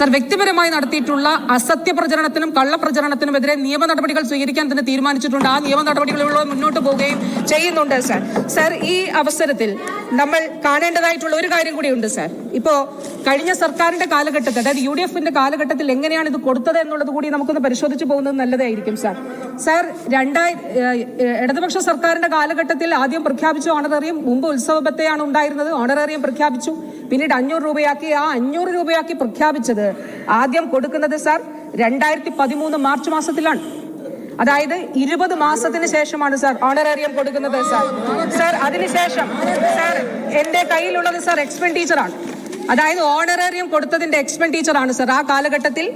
Sir വ്യക്തിപരമായി നടത്തിയിട്ടുള്ള അസത്യ പ്രചരണത്തിനും കള്ളപ്രചരണത്തിനുമെതിരെ നിയമ നടപടികൾ സ്വീകരിക്കാൻ തന്നെ തീരുമാനിച്ചിട്ടുണ്ട്. ആ നിയമ നടപടികളിലൂടെ മുന്നോട്ട് പോവുകയും ചെയ്യുന്നുണ്ട് സർ. സർ, ഈ അവസരത്തിൽ നമ്മൾ കാണേണ്ടതായിട്ടുള്ള ഒരു കാര്യം കൂടിയുണ്ട് സർ. ഇപ്പോ കഴിഞ്ഞ സർക്കാരിന്റെ കാലഘട്ടത്തിൽ, അതായത് UDFന്റെ കാലഘട്ടത്തിൽ എങ്ങനെയാണ് ഇത് കൊടുത്തത് എന്നുള്ളത് കൂടി നമുക്കൊന്ന് പരിശോധിച്ചു പോകുന്നത് നല്ലതായിരിക്കും സർ. സർ, ഇടതുപക്ഷ സർക്കാരിന്റെ കാലഘട്ടത്തിൽ ആദ്യം പ്രഖ്യാപിച്ചു ഓണറേറിയം. മുമ്പ് ഉത്സവ ബത്തയാണ് ഉണ്ടായിരുന്നത്. ഓണറേറിയം പ്രഖ്യാപിച്ചു, പിന്നീട് 500 രൂപയാക്കി. ആ 500 രൂപയാക്കി പ്രഖ്യാപിച്ചത് ആദ്യം കൊടുക്കുന്നത് സർ 2013 മാർച്ച് മാസത്തിലാണ്. അതായത് 20 മാസത്തിന് ശേഷമാണ് സർ ഓണറേറിയം കൊടുക്കുന്നത് സർ. സർ, അതിനുശേഷം സർ എന്റെ കയ്യിലുള്ളത് സർ എക്സ്പെൻഡിച്ചറാണ്. അതായത് ഓണറേറിയം കൊടുത്തതിന്റെ എക്സ്പെൻഡിച്ചറാണ് സർ. ആ കാലഘട്ടത്തിൽ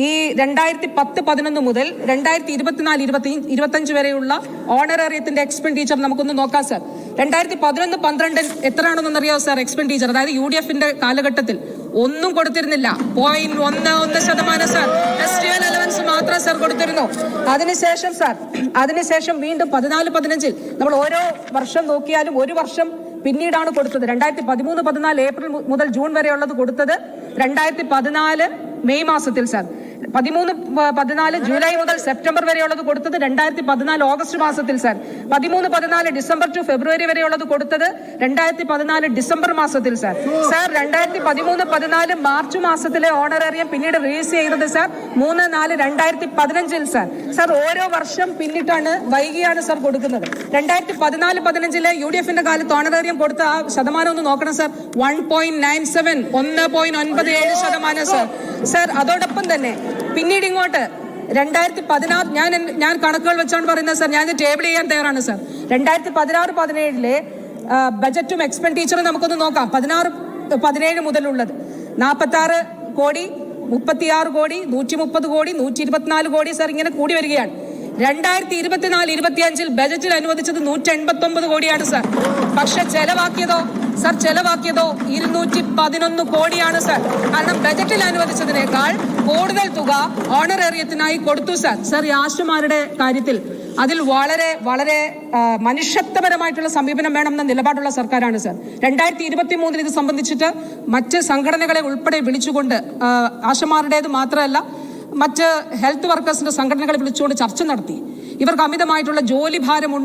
ഈ 2010-11 മുതൽ 2024-25 വരെയുള്ള ഓണറേറിയത്തിന്റെ എക്സ്പെൻഡിച്ചർ നമുക്കൊന്ന് നോക്കാം സർ. 2011-12 എത്രയാണെന്നറിയാമോ sir expenditure? അതായത് UDFന്റെ കാലഘട്ടത്തിൽ ഒന്നും കൊടുത്തിരുന്നില്ല. 0.11% സർ ഫെസ്റ്റിവൽ അലവൻസ് മാത്രം സർ കൊടുത്തിരുന്നു. അതിനുശേഷം വീണ്ടും 14-15 നമ്മൾ ഓരോ വർഷം നോക്കിയാലും ഒരു വർഷം പിന്നീടാണ് കൊടുത്തത്. 2013-14 ഏപ്രിൽ മുതൽ ജൂൺ വരെയുള്ളത് കൊടുത്തത് 2014 മെയ് മാസത്തിൽ സർ. 13-14 ജൂലൈ മുതൽ സെപ്റ്റംബർ വരെയുള്ളത് കൊടുത്തത് 2014 ഓഗസ്റ്റ് മാസത്തിൽ സർ. 13-14 ഡിസംബർ ടു ഫെബ്രുവരി വരെയുള്ളത് കൊടുത്തത് 2014 ഡിസംബർ മാസത്തിൽ സർ. സർ, 2013-14 മാർച്ച് മാസത്തിലെ ഓണറേറിയം പിന്നീട് റിലീസ് ചെയ്തത് സർ 3-4-2015 സർ. സർ, ഓരോ വർഷം പിന്നിട്ടാണ് വൈകിയാണ് സർ കൊടുക്കുന്നത്. 2014-15 UDFന്റെ കാലത്ത് ഓണറേറിയം കൊടുത്ത ആ ശതമാനം ഒന്ന് നോക്കണം സർ. 1.97 1.97% സർ. സർ, അതോടൊപ്പം തന്നെ പിന്നീട് ഇങ്ങോട്ട് 2016 ഞാൻ കണക്കുകൾ വെച്ചാണ് പറയുന്നത് സർ. ഞാൻ ടേബിൾ ചെയ്യാൻ തയ്യാറാണ് സർ. 2016-17 ബജറ്റും എക്സ്പെൻഡിച്ചറും നമുക്കൊന്ന് നോക്കാം. 16-17 മുതലുള്ളത് 46 കോടി, 36 കോടി, 130 കോടി, 124 കോടി സർ, ഇങ്ങനെ കൂടി വരികയാണ്. 2024-25 ബജറ്റിൽ അനുവദിച്ചത് 189 കോടിയാണ് സർ. പക്ഷെ ചെലവാക്കിയതോ 211 കോടിയാണ് സർ. കാരണം ബജറ്റിൽ അനുവദിച്ചതിനേക്കാൾ കൂടുതൽ തുക ഓണറേറിയത്തിനായി കൊടുത്തു സർ. സർ, ഈ ആശുമാരുടെ കാര്യത്തിൽ അതിൽ വളരെ വളരെ മനുഷ്യത്വപരമായിട്ടുള്ള സമീപനം വേണമെന്ന നിലപാടുള്ള സർക്കാരാണ് സർ. 2023 ഇത് സംബന്ധിച്ചിട്ട് മറ്റ് സംഘടനകളെ ഉൾപ്പെടെ വിളിച്ചുകൊണ്ട്, ആശമാരുടേത് മാത്രമല്ല മറ്റ് ഹെൽത്ത് വർക്കേഴ്സിന്റെ സംഘടനകളെ വിളിച്ചുകൊണ്ട് ചർച്ച നടത്തി. ഇവർക്ക് അമിതമായിട്ടുള്ള ജോലി ഭാരമുണ്ട്